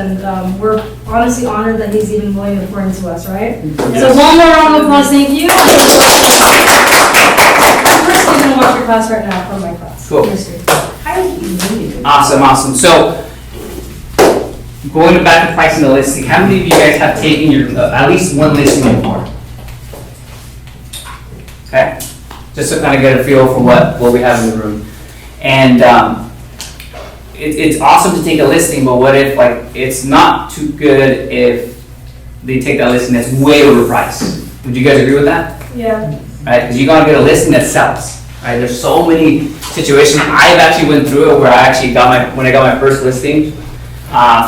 and we're honestly honored that he's even willing to pour into us, right? So one more round of applause, thank you. I'm personally going to watch your class right now from my class. Cool. Awesome. So, going back to pricing the listing, how many of you guys have taken your at least one listing before? Okay, just to kind of get a feel for what we have in the room. And it's awesome to take a listing, but what if it's not too good if they take that listing that's way overpriced? Would you guys agree with that? Yeah. Right, because you gotta get a listing that sells. Right, there's so many situations. I've actually went through it where I actually when I got my first listing.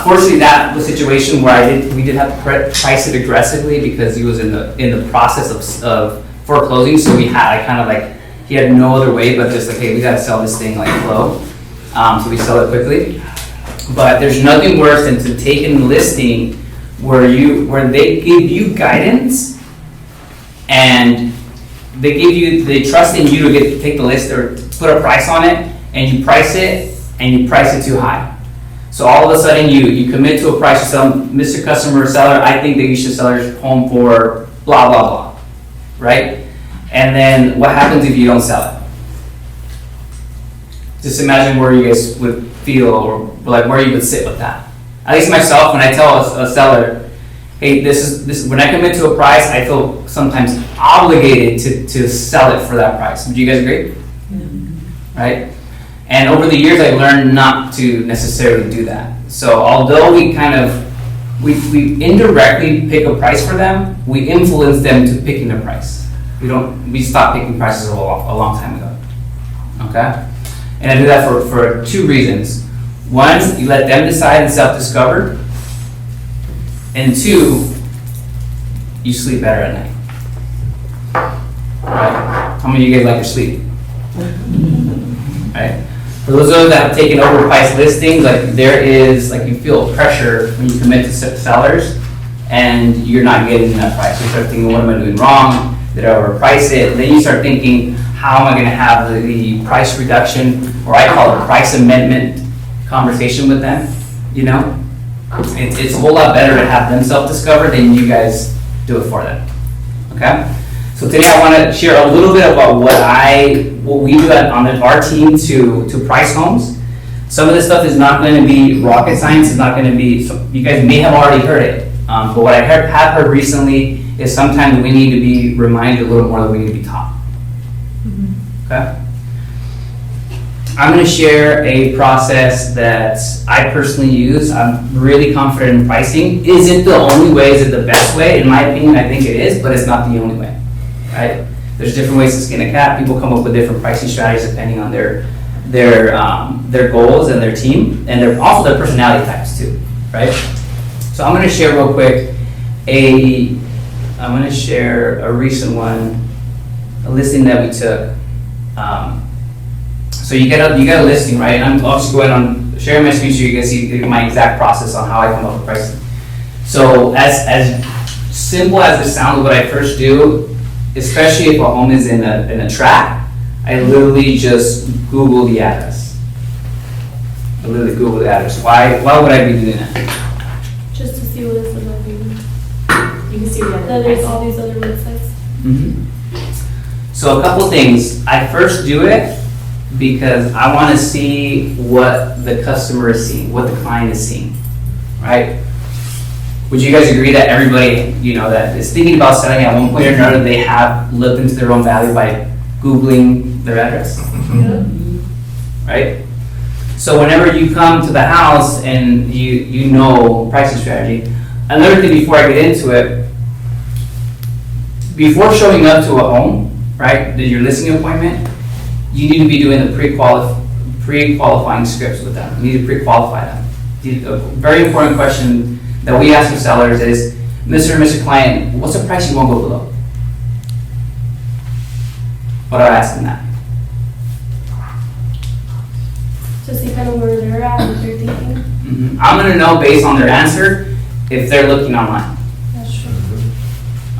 Fortunately, that was a situation where we did have to price it aggressively because he was in the process of foreclosing. So he had no other way but just hey, we gotta sell this thing flow. So we sell it quickly. But there's nothing worse than to take a listing where they give you guidance and they trust in you to take the list or put a price on it, and you price it too high. So all of a sudden you commit to a price, you sell, Mr. Customer or Seller, I think that you should sell your home for blah, blah, blah, right? And then what happens if you don't sell it? Just imagine where you guys would feel or where you would sit with that. At least myself, when I tell a seller, hey, this when I commit to a price, I feel sometimes obligated to sell it for that price. Would you guys agree? Mm-hmm. Right? And over the years, I learned not to necessarily do that. So although we indirectly pick a price for them, we influence them to picking a price. We stopped picking prices a long time ago. Okay? And I do that for two reasons. One, you let them decide and self-discover. And two, you sleep better at night. Right? How many of you guys like your sleep? Right? For those of you that have taken overpriced listings, there is you feel pressure when you commit to sellers and you're not getting that price. You start thinking, what am I doing wrong? Did I overprice it? And then you start thinking, how am I going to have the price reduction, or I call it price amendment conversation with them? It's a whole lot better to have them self-discover than you guys do it for them. Okay? So today I want to share a little bit about what we do on our team to price homes. Some of this stuff is not going to be rocket science. It's not going to be, you guys may have already heard it. But what I have heard recently is sometimes we need to be reminded a little more that we need to be taught. Okay? I'm going to share a process that I personally use. I'm really confident in pricing. Is it the only way? Is it the best way? In my opinion, I think it is, but it's not the only way. Right? There's different ways to skin a cat. People come up with different pricing strategies depending on their goals and their team, and also their personality types too. Right? So I'm going to share real quick a recent one, a listing that we took. So you get a listing, right? I'm just going on sharing my screen so you can see my exact process on how I come up with pricing. So as simple as it sounds, what I first do, especially if a home is in a tract, I literally just Google the address. Why would I be doing that? Just to see what it's like. You can see That there's all these other websites. Mm-hmm. So a couple things. I first do it because I want to see what the customer is seeing, what the client is seeing, right? Would you guys agree that everybody, that is thinking about selling at one point or another, they have looked into their own value by Googling their address? Mm-hmm. Right? So whenever you come to the house and you know pricing strategy, another thing before I get into it, before showing up to a home, right, your listing appointment, you need to be doing the pre-qualifying scripts with them. You need to pre-qualify them. A very important question that we ask the sellers is, Mr. and Mr. Client, what's the price you won't go below? What are I asking that? To see kind of where they're at, what they're thinking. Mm-hmm. I'm going to know based on their answer if they're looking online. That's true.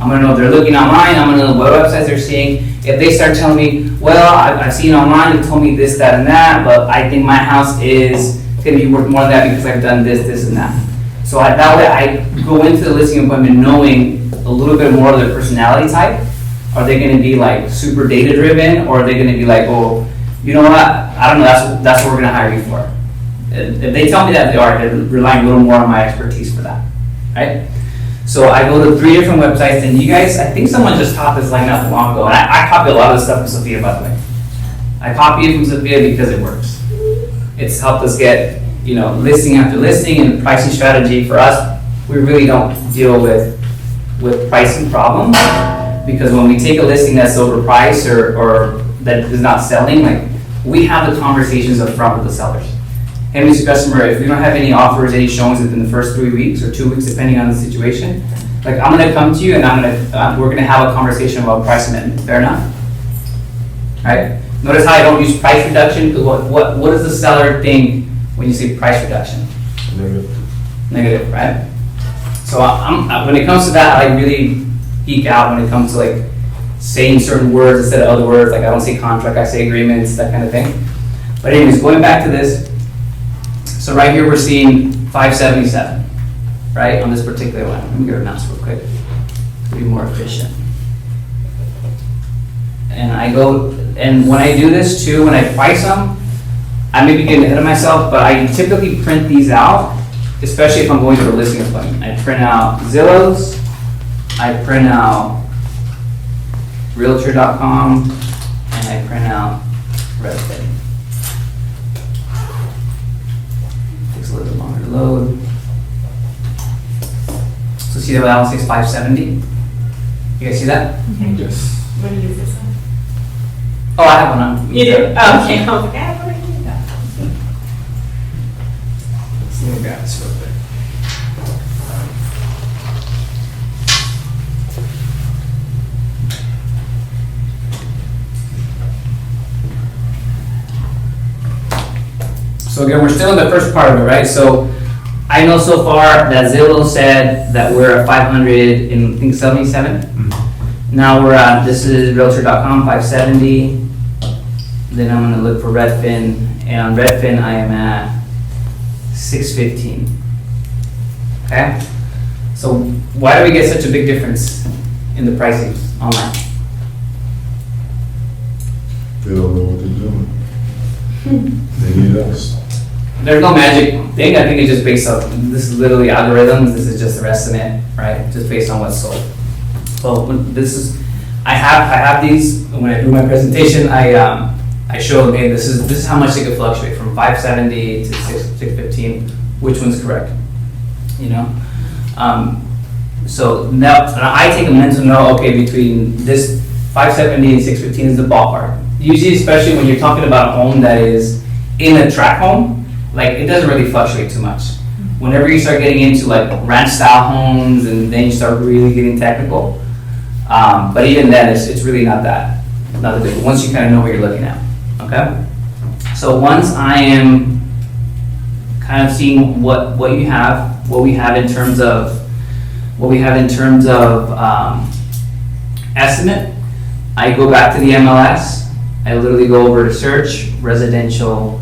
I'm going to know if they're looking online. I'm going to know what websites they're seeing. If they start telling me, well, I've seen online, they told me this, that, and that, but I think my house is going to be worth more than that because I've done this, this, and that. So that way I go into the listing appointment knowing a little bit more of their personality type. Are they gonna be like super data driven, or are they gonna be like, oh, you know what, I don't know, that's what we're gonna hire you for. If they tell me that they are, they're relying a little more on my expertise for that, right? So I go to 3 different websites, and you guys, I think someone just taught this like not too long ago, and I copy a lot of the stuff from Sophia, by the way. I copy it from Sophia because it works. It's helped us get, listing after listing, and pricing strategy for us, we really don't deal with pricing problems, because when we take a listing that's overpriced or that is not selling, like, we have the conversations up front with the sellers. Hey, Mr. Customer, if we don't have any offers, any showings within the first 3 weeks or 2 weeks, depending on the situation, like, I'm gonna come to you and we're gonna have a conversation about price amendment, fair enough? Right? Notice how I don't use price reduction, because what does the seller think when you say price reduction? Negative, right? So when it comes to that, I really geek out when it comes to like saying certain words instead of other words, like I don't say contract, I say agreements, that kind of thing. But anyways, going back to this, so right here we're seeing 577, right, on this particular one. Let me get a mouse real quick to be more efficient. And when I do this too, when I price them, I may be getting ahead of myself, but I typically print these out, especially if I'm going to a listing appointment. I print out Zillow's, I print out Realtor.com, and I print out Redfin. Takes a little bit longer to load. So see that balance is 570? You guys see that? Yes. What do you use this on? Oh, I have one on. You do? Oh, okay. I was like, ah, what do you do? So let me grab this real quick. So again, we're still in the first part of it, right? So I know so far that Zillow said that we're at 500 and I think 77. Now we're at, this is Realtor.com, 570. Then I'm gonna look for Redfin, and on Redfin I am at 615. Okay? So why do we get such a big difference in the pricing online? They don't know what they're doing. They need us. There's no magic thing. I think it's just based on, this is literally algorithms. This is just their estimate, right? Just based on what's sold. So I have these. When I do my presentation, I show them, hey, this is how much they could fluctuate from 570 to 615. Which one's correct? So now I take a mental note. Okay, between this 570 and 615 is the ballpark. Usually, especially when you're talking about a home that is in a tract home, like it doesn't really fluctuate too much. Whenever you start getting into like ranch style homes, and then you start really getting technical, but even then it's really not that big. Once you kind of know what you're looking at, okay? So once I am kind of seeing what we have in terms of estimate, I go back to the MLS. I literally go over to search, residential,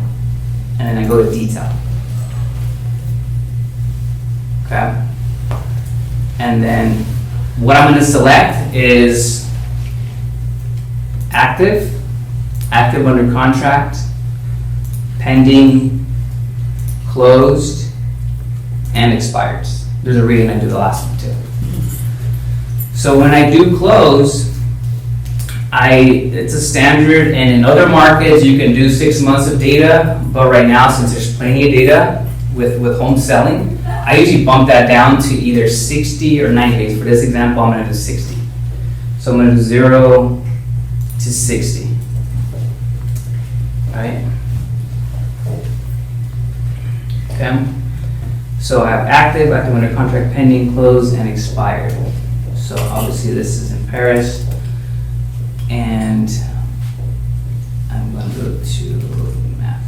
and then I go to detail. Okay? And then what I'm gonna select is active under contract, pending, closed, and expired. There's a reason I do the last one too. So when I do close, it's a standard, and in other markets you can do 6 months of data, but right now, since there's plenty of data with home selling, I usually bump that down to either 60 or 90 days. For this example, I'm gonna do 60. So I'm gonna do 0 to 60. Right? Okay. So I have active under contract, pending, closed, and expired. So obviously this is in Paris. And I'm going to go to map.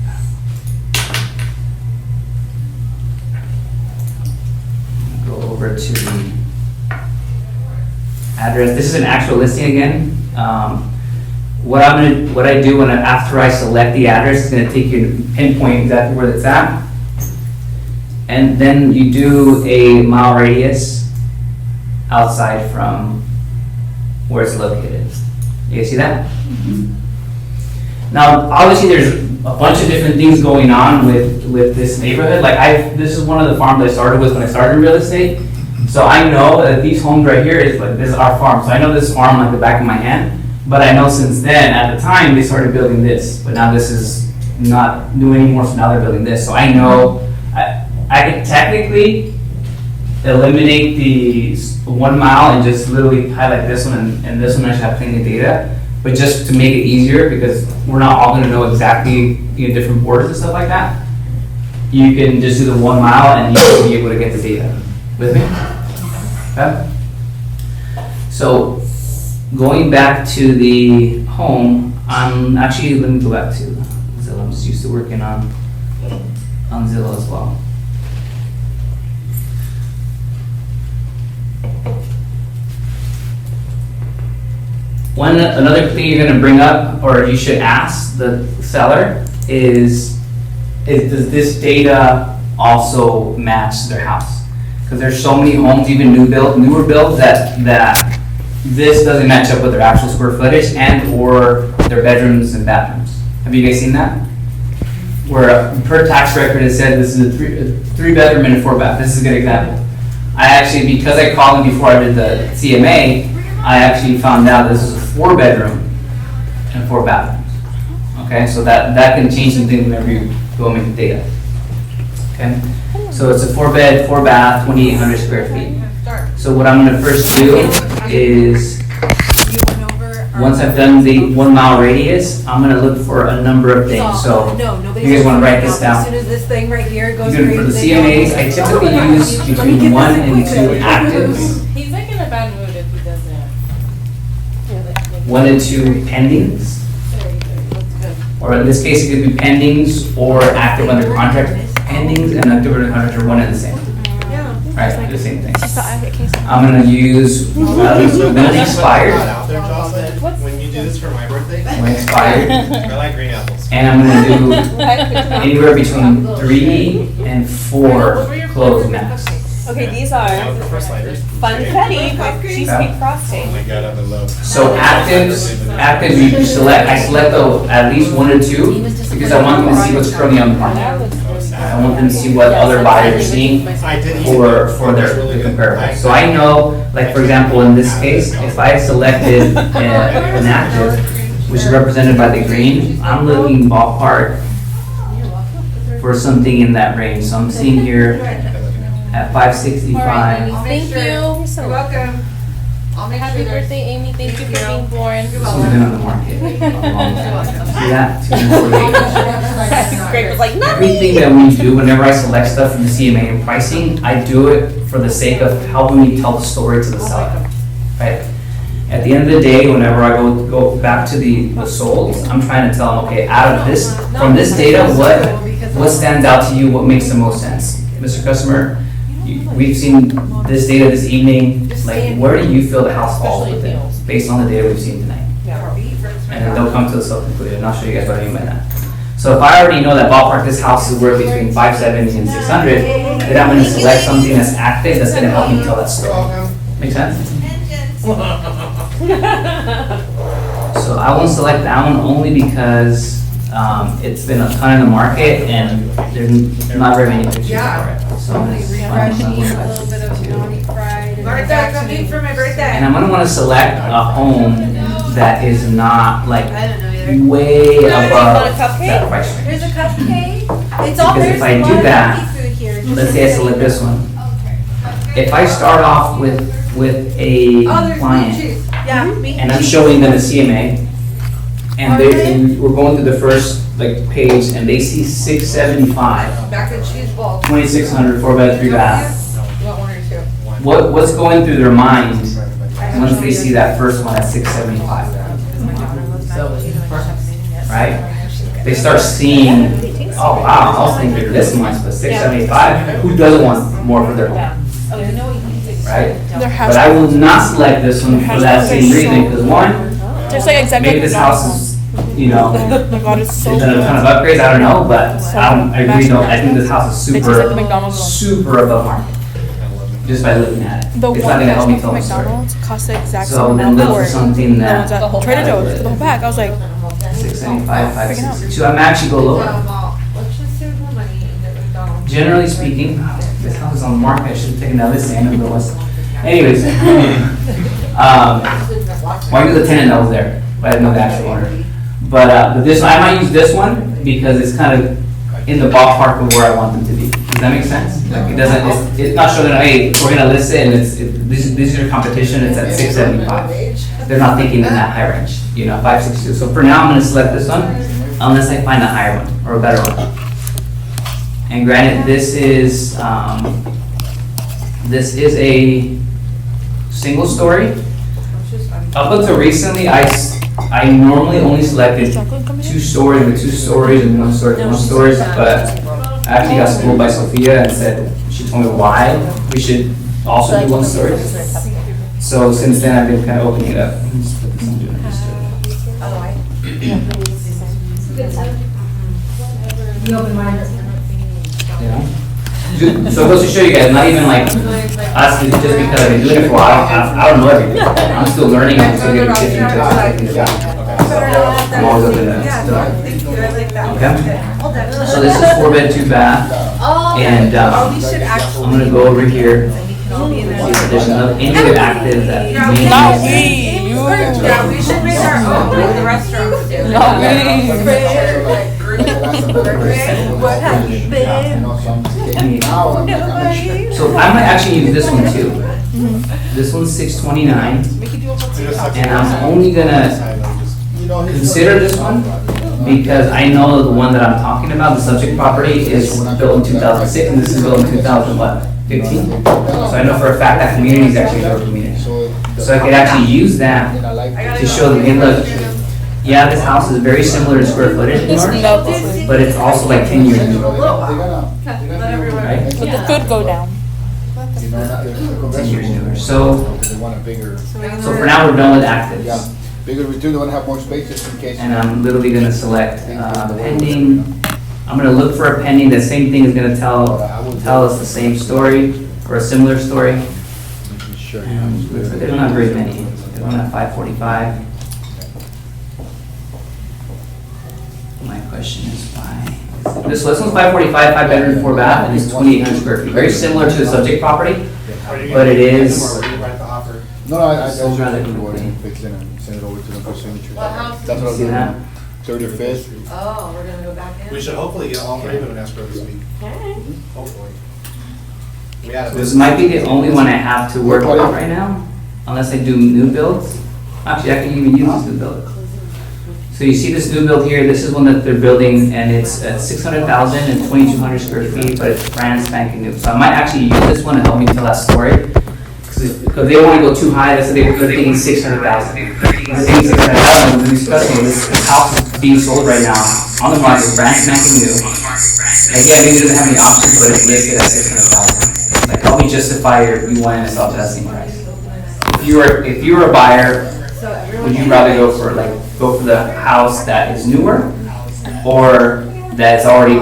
Go over to the address. This is an actual listing again. What I do after I select the address is going to take you to pinpoint exactly where it's at. And then you do a mile radius outside from where it's located. You guys see that? Now, obviously, there's a bunch of different things going on with this neighborhood. Like this is one of the farms I started with when I started in real estate. So I know that these homes right here this is our farm. So I know this farm like the back of my hand. But I know since then, at the time, they started building this. But now this is not new anymore, so now they're building this. So I know I could technically eliminate the 1 mile and just literally highlight this one and this one I should have plenty of data. But just to make it easier, because we're not all gonna know exactly different borders and stuff like that, you can just do the 1 mile and you will be able to get the data. With me? Okay? So going back to the home, actually, let me go back to Zillow. I'm just used to working on Zillow as well. Another thing you're gonna bring up, or you should ask the seller, is does this data also match their house? Because there's so many homes, even newer builds, that this doesn't match up with their actual square footage and or their bedrooms and bathrooms. Have you guys seen that? Where per tax record it said this is a 3-bedroom and a 4-bath. This is a good example. I actually, because I called them before I did the CMA, I actually found out this is a 4-bedroom and 4 bathrooms. Okay, so that can change some things whenever you go and make the data. Okay, so it's a 4-bed, 4-bath, 2,800 square feet. So what I'm gonna first do is, once I've done the 1 mile radius, I'm gonna look for a number of things. So you guys wanna write this down? As soon as this thing right here goes For the CMAs, I typically use between 1 and 2 actives, He's like in a bad mood if he doesn't. 1 and 2 pendings, or in this case, it could be pendings or active under contract. Pendings and active under contract are one and the same. Right, the same thing. I'm gonna use when expired, Out there, Jocelyn, when you do this for my birthday, when expired, I like green apples. and I'm gonna do anywhere between 3 and 4 closed max. Okay, these I are would prefer sliders. Funfetti with cheesecake frosting. Oh my god, I'm in love. So actives, you select, I select at least 1 or 2, because I want them to see what's currently on the market. I want them to see what other buyers are seeing I did eat for the comparable. So I know, like for example, in this case, if I selected an active, which is represented by the green, I'm looking ballpark for something in that range. So I'm seeing here at 565. Thank you. You're welcome. I'll make Happy birthday, Amy. Thank you for being born. This has been on the market a long time. See that? 248. Greg was like, not Everything that we do, whenever I select stuff from the CMA and pricing, I do it for the sake of helping me tell the story to the seller, right? At the end of the day, whenever I go back to the solds, I'm trying to tell them, okay, out of this, from this data, what stands out to you, what makes the most sense? Mr. Customer, we've seen this data this evening, like, where do you feel the house falls within, based on the data we've seen tonight? And then they'll come to a self-conclusion, and I'll show you guys what I mean by that. So if I already know that ballpark, this house is worth between 570 and 600, then I'm gonna select something that's active, that's gonna help me tell that story. Make sense? So I won't select that one only because, it's been a ton in the market and there's not very many pictures for it. So I'm Martha, come eat for my birthday. And I'm gonna wanna select a home that is not like way above that price range. Here's a cupcake. It's all, Because there's if I a do lot of that, healthy food here. Let's say I select this one. If I start off with a Oh, there's client meat juice. Yeah, meat and I'm juice. showing them the CMA, and we're going through the first like page and they see 675, Back to cheese ball. 2,600, 4-bed, 3-bath. You want one or two? What's going through their mind once they see that first one at 675? Right? They start seeing, oh wow, I was thinking this much, but 675, who doesn't want more for their home? Right? But I will not select this one for that same reason, because one, There's like maybe this house is you know, Oh my god, it's so they've done a good. ton of upgrades, I don't know, but So I agree, no, I think this house is It tastes like the McDonald's one. super above market, I love it. just by looking at it. The It's one not gonna help me that's tell from the story. McDonald's costs the exact So same then amount look for for something the ones that, at Trader Joe's for the whole pack. I was like, 675, Freaking out. 562, I'm actually go lower. Let's just save the money and get McDonald's. Generally speaking, this house is on the market, I should have taken that listing, if it was. Anyways, well, I knew the tenant that was there, but I didn't know the actual owner. But this, I might use this one because it's kind of in the ballpark of where I want them to be. Does that make sense? Like, it doesn't, it's not showing, hey, we're gonna list it and this is your competition, it's at 675. They're not thinking in that high range, 562. So for now, I'm gonna select this one, unless I find a higher one or a better one. And granted, this is a single story. Up until recently, I normally only selected two stories with two stories and one story with one story, but I actually got schooled by Sophia and said, she told me why we should also do one story. So since then, I've been kind of opening it up. Let me just put this on do not disturb. Be open-minded. So it goes to show you guys, not even like us, just because I've been doing it for a while, I don't know everything. I'm still learning, I'm still getting different tips. I'm always open to stuff. Thank you, I like that. Okay. So this is 4-bed, 2-bath, and We should actually. I'm gonna go over here. all be in there. There's another, any of the active that may not be- we, you. Yeah, we should make our own, like the restaurants do. Not me. What have you been? So I might actually use this one too. This one's 629, and I'm only gonna consider this one because I know the one that I'm talking about, the subject property, is built in 2006 and this is built in 2015. So I know for a fact that community is actually a community. So I could actually use that to show them, hey, look, yeah, this house is very similar in square footage in yours, but it's also like 10 years new, right? But the food go down. 10 years newer. So for now, we're done with actives. Bigger we do, they wanna have more space just in case. And I'm literally gonna select pending. I'm gonna look for a pending, the same thing is gonna tell us the same story or a similar story. Sure. And looks like they don't have very many. They don't have 545. My question is why? This one's 545, 5-bedroom, 4-bath, and it's 2,800 square feet. Very similar to the subject property, but it is. No, I Sold rather just quickly. fix it and send it over to them for signature. What house? That's what I was See doing. that? 35th. Oh, we're gonna go back in? We should hopefully get all three of them in escrow this week. Hopefully. We had a This might be the only one I have to work on right now, unless I do new builds. Actually, I can even use this new build. So you see this new build here, this is one that they're building, and it's at 600,000 and 2,200 square feet, but it's brand spanking new. So I might actually use this one to help me tell that story. Because they don't want to go too high, so they're thinking 600,000. They're thinking 600,000, when we discuss this house is being sold right now on the market, brand spanking new. Like, yeah, maybe it doesn't have any options, but it's listed at 600,000. Like, help me justify you wanting to sell to that same price. If you were a buyer, would you rather go for the house that is newer, or that's already,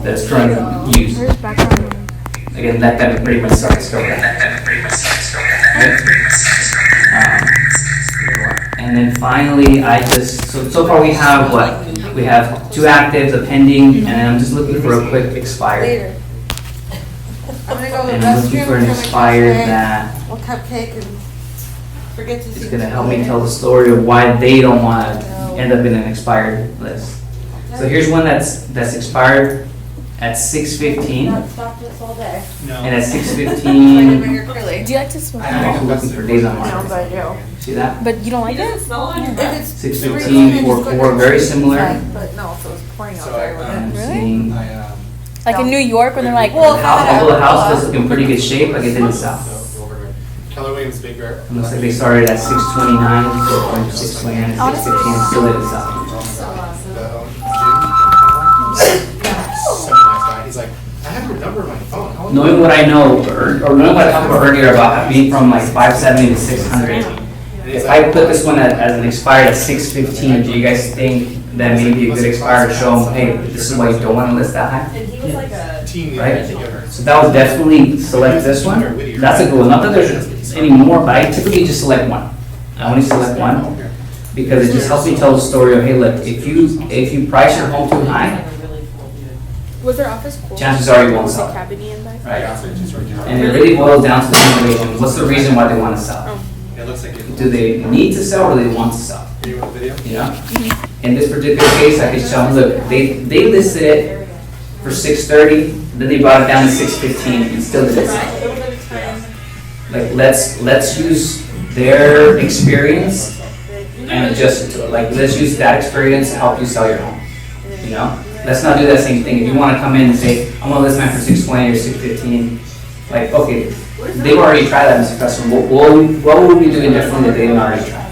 that's currently used? Again, that kind of pretty much starts to and then finally, so far we have what? We have 2 actives, a pending, and I'm just looking for a quick expired. I'm gonna go to the And I'm looking restroom. for an can we expired come that back? We'll cupcake and forget to. is gonna help me tell the story of why they don't wanna end up in an expired list. So here's one that's expired at 6/15, Not stopped us all day. and at I didn't 6/15, bring your curly. Do you like to smoke? I'm also looking for days on No, market. but I do. See that? But you don't like it? If it's 6/15, 4/4, very similar. But no, if it was pouring out So, there, And I'm Really? seeing Like in New York when they're like, the house, although the house does look in pretty good shape, like it did in South. Keller Williams Big Bear. It looks like they started at 629, going to 629, 615, and still did in South. Such a nice guy. He's like, I have your number on my phone. How long- Knowing what I know, or knowing what I talked about earlier about being from like 570 to 600, And he's if like, I put this one as an expired at 615, do you guys think then maybe a good expired to show them, hey, this is why you don't want to list that high. And he was like a. Team. Right. I think it hurts. So that would definitely select this one. That's a good one. Not that there's any more, but I typically just select one. I only select one because it just helps me tell the story of, hey, look, if you price your home too high, Was their office cool? chances are you won't Was it sell it. cabiny in back? Right? Yeah, so it's just right here. And it really boils down to the motivation. What's the reason why they want to sell? It looks like it. Do they need to sell or do they want to sell? You want a video? You know? In this particular case, I could tell them, look, they listed it for 630, then they brought it down to 615 and still didn't sell. Like, let's use their experience and just, like, let's use that experience to help you sell your home, you know? Let's not do that same thing. If you wanna come in and say, I'm gonna list mine for 620 or 615, like, okay, they've already tried that, Mr. Customer, what would we be doing differently that they didn't already try?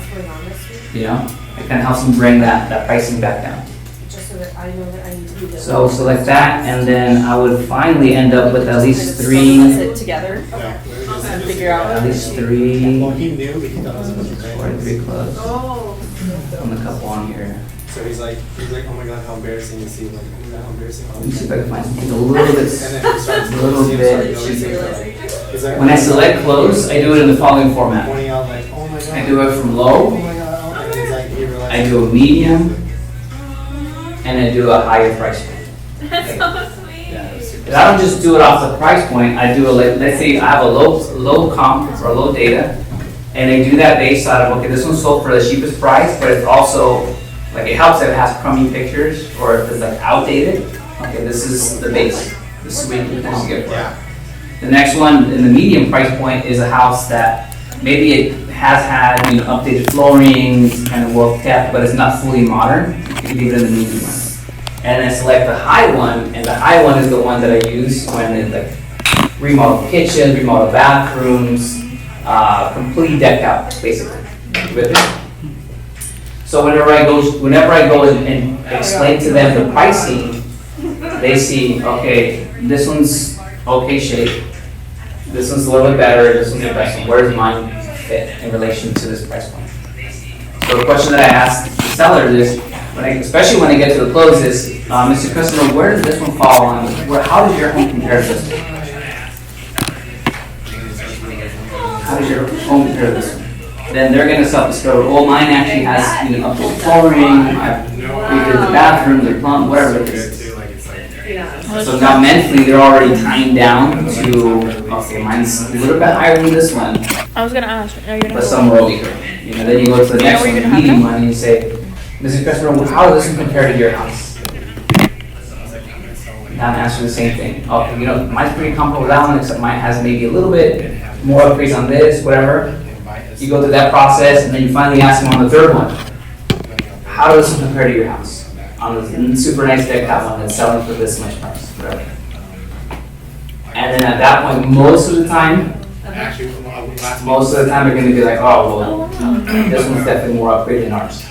You know? It kinda helps them bring that pricing back down. Just so that I know that I need to do this. So select that, and then I would finally end up with at least That's three, it together Yeah. and figure out. at least three, Well, he knew, but he thought it was gonna be or great. three clubs Oh. on the couple on here. So he's like, oh my god, how embarrassing to see, like, oh my god, how embarrassing. Let me see if I can find something a little bit. And then he starts, A little he bit. starts noticing, like, he's like, When I select close, I do it in the following format. pointing out like, oh my god. I do it from Oh low, my god, oh, and he's like, he realized. I do a medium, and I do a higher price point. That's so sweet. Yeah, it was super. But I don't just do it off the price point, I do a, like, let's say I have a low comp or low data, and I do that based out of, okay, this one's sold for the cheapest price, but it's also, like, it helps if it has crummy pictures, or if it's like outdated. Okay, this is the base, this is what you can get for it. Yeah. The next one, in the medium price point, is a house that maybe it has had, you know, updated flooring, it's kind of well kept, but it's not fully modern. You can leave it in the medium one. And then select the high one, and the high one is the one that I use when it's like remodel kitchen, remodel bathrooms, completely decked out, basically. With it. So whenever I go and explain to them the pricing, they see, okay, this one's okay shape, this one's a little bit better, this one's the best one. Where does mine fit in relation to this price point? So the question that I ask the seller is, especially when I get to the close is, Mr. Customer, where does this one fall on? How does your home compare to this one? How does your home compare to this one? Then they're gonna self-discover, oh, mine actually has, you know, updated flooring, I've redid the bathroom, the plumb, whatever it is. So now mentally, they're already tying down to, okay, mine's a little bit higher than this one, I was gonna ask, are you gonna but go? somewhere over here. You know, then you go to the You know next where one, you're the gonna have medium them? one, and you say, Mrs. Customer, how does this one compare to your house? Now I'm answering the same thing. Okay, you know, mine's pretty comparable with that one, except mine has maybe a little bit more upgrades on this, whatever. You go through that process, and then you finally ask them on the third one, how does this one compare to your house? On the super nice deck, that one that's selling for this much price, whatever. And then at that point, most of the time, Actually, last most of the time they're gonna be like, oh, well, this one's definitely more upgraded than ours.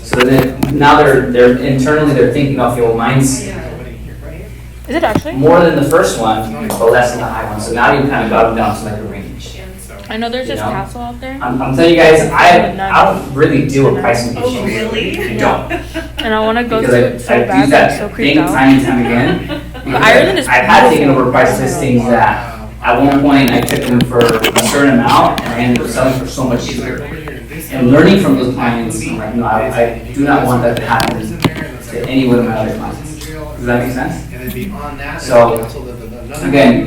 So then, now they're internally, they're thinking, okay, well, mine's Is it actually? more than the first one, but less than the high one. So now you kind of got them down to like a range. I know there's You this know? castle out there, I'm telling you guys, I don't really deal with pricing issues. Oh, really? I don't. and I wanna go Because to it so I've bad, used but I'm so that creeped thing out. time and time again. Because Ireland is I've had taken beautiful. over price listings that at one point I took them for a certain amount and I ended up selling for so much cheaper. And learning from those clients, I'm like, no, I do not want that to happen to any one of my other clients. Does that make sense? And then beyond that. So, again,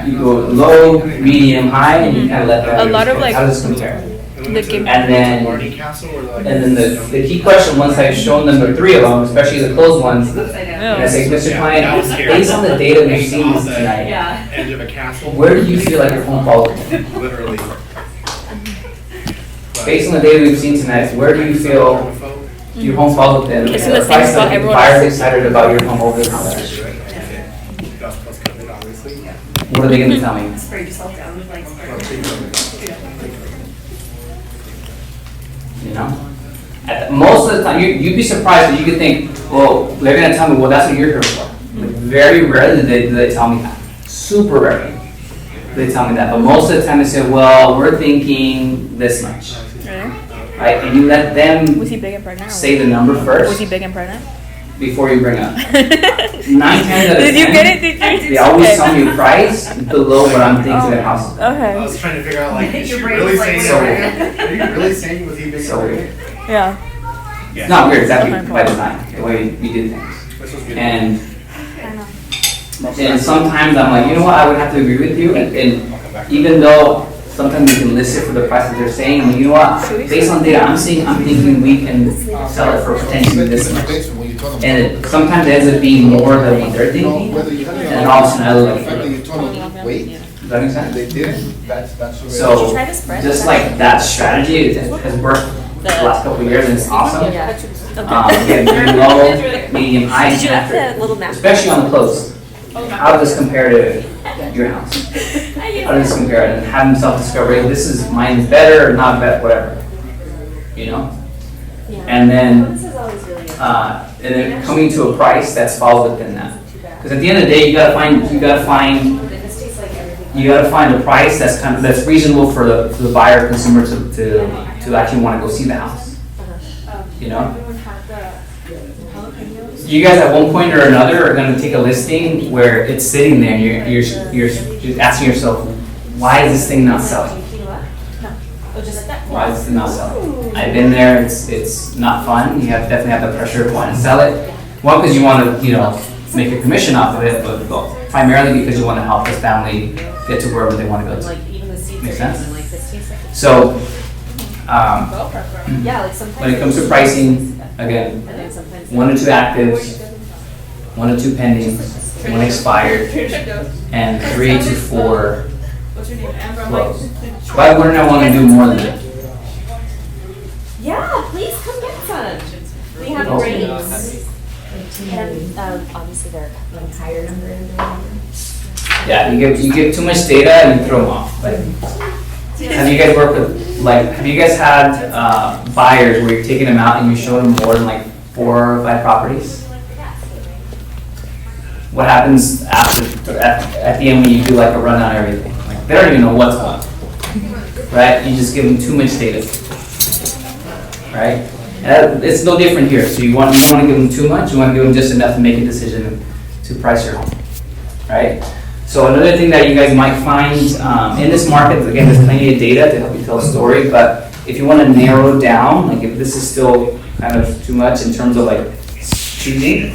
you go low, medium, high, and you kind of let that. A lot of, like, how does this compare? the game- And then the key question, once I've shown them the three of them, especially the closed ones, and I say, Mr. Client, based on the data we've seen tonight, Edge of a castle. where do you feel like your home falls within? Literally. Based on the data we've seen tonight, where do you feel your home falls within? It's in the The same price spot that everyone buyers else. excited about your home over the counter. What are they gonna tell me? Spray yourself down with like. You know? Most of the time, you'd be surprised that you could think, well, they're gonna tell me, well, that's what you're here for. Like, very rarely do they tell me that. Super rarely they tell me that. But most of the time they say, well, we're thinking this much. Really? right? And you let them Was he big and pregnant? say the number Was he first big and pregnant? before you bring up. 9 Did 10 out of you 10, get it? Did you? They always Okay. tell me a price below what I'm thinking the house is. I Okay. was trying to figure out, like, is Your she brain really was like, saying so- that? Are you really saying was he big? So weird. Yeah. It's not weird, it's actually by design, the way we did things. This was good. And sometimes I'm like, you know what, I would have to agree with you, and I'll come back. even though sometimes we can list it for the price that they're saying, and you know what, based on data I'm seeing, I'm thinking we can sell it for potentially this much. When you tell them. And it sometimes ends up being more than what they're You know, thinking, whether you tell them. and all of a sudden I look The fact that like, you told them, wait, does that make sense? they didn't, that's the way. So, Try this bread. just like that strategy has worked the last couple of years, and it's awesome. Again, very low, medium, high, and Did you like the accurate, little map? especially on the close. How does this compare to your house? How does this compare? And have them self-discover, hey, this is, mine is better or not better, whatever. You know? And then, and then coming to a price that's falls within that. Because at the end of the day, you gotta find a price that's reasonable for the buyer, consumer to actually wanna go see the house. You know? You guys at one point or another are gonna take a listing where it's sitting there and you're asking yourself, why is this thing not selling? Why is this thing not selling? I've been there, it's not fun, you definitely have the pressure of wanting to sell it. One, because you wanna, make a commission off of it, but primarily because you wanna help this family get to wherever they wanna go to. Make sense? So, when it comes to pricing, again, 1 to 2 actives, 1 to 2 pendings, 1 expired, and 3 to 4 closed. Why wouldn't I want to do more than that? Yeah, please come get some. We have Okay. grapes. And obviously there are a couple of higher number in there. Yeah, you give too much data and you throw them off. Like, have you guys worked with, have you guys had buyers where you're taking them out and you show them more than 4 or 5 properties? What happens at the end when you do a rundown of everything? They don't even know what's what, right? You just give them too much data, right? And it's no different here. So you don't want to give them too much. You want to give them just enough to make a decision to price your home, right? So another thing that you guys might find in this market, again, there's plenty of data to help you tell a story. But if you want to narrow down, if this is still kind of too much in terms of choosing,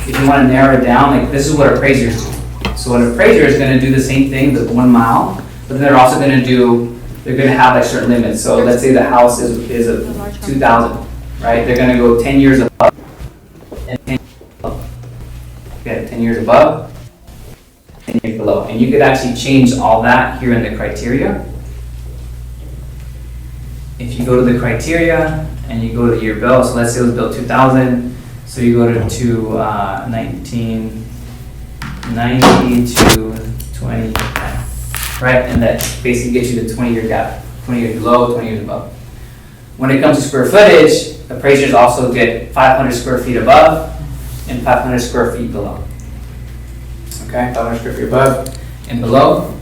if you want to narrow it down, this is what appraisers do. So an appraiser is going to do the same thing, the 1 mile, but then they're also going to have certain limits. So let's say the house is a 2,000, right? They're going to go 10 years above and 10 years below. Okay, 10 years above, 10 years below. And you could actually change all that here in the criteria. If you go to the criteria and you go to the year built, so let's say it was built 2000, so you go to 1990 to 2010, right? And that basically gets you the 20-year gap, 20 years below, 20 years above. When it comes to square footage, appraisers also get 500 square feet above and 500 square feet below. Okay, 500 square feet above and below.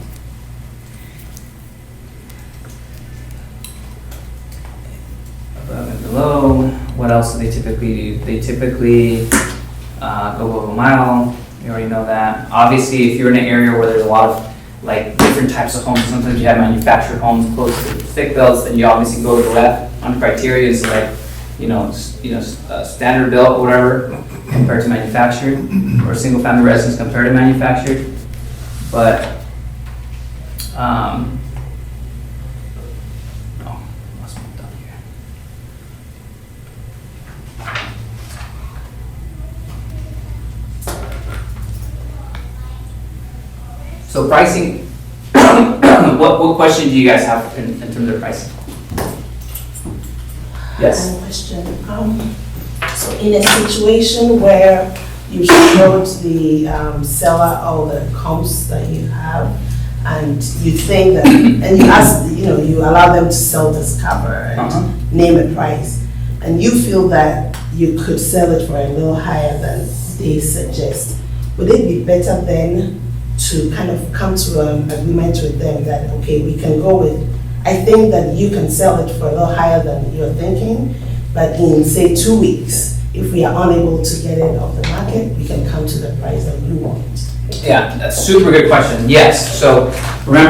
Above and below. What else do they typically do? They typically go over a mile. You already know that. Obviously, if you're in an area where there's a lot of different types of homes, sometimes you have manufactured homes close to thick belts, then you obviously go to the left on criteria is standard built or whatever compared to manufactured, or single family residence compared to manufactured. But lost my thought here. So pricing, what question do you guys have in terms of pricing? Yes? Question. So in a situation where you showed the seller all the comps that you have, and you think that, and you ask, you allow them to sell this cover and name a price, and you feel that you could sell it for a little higher than they suggest, would it be better then to kind of come to an agreement with them that, okay, we can go with I think that you can sell it for a little higher than you're thinking, but in, say, 2 weeks, if we are unable to get it off the market, we can come to the price that you want. Yeah, that's a super good question. Yes, so remember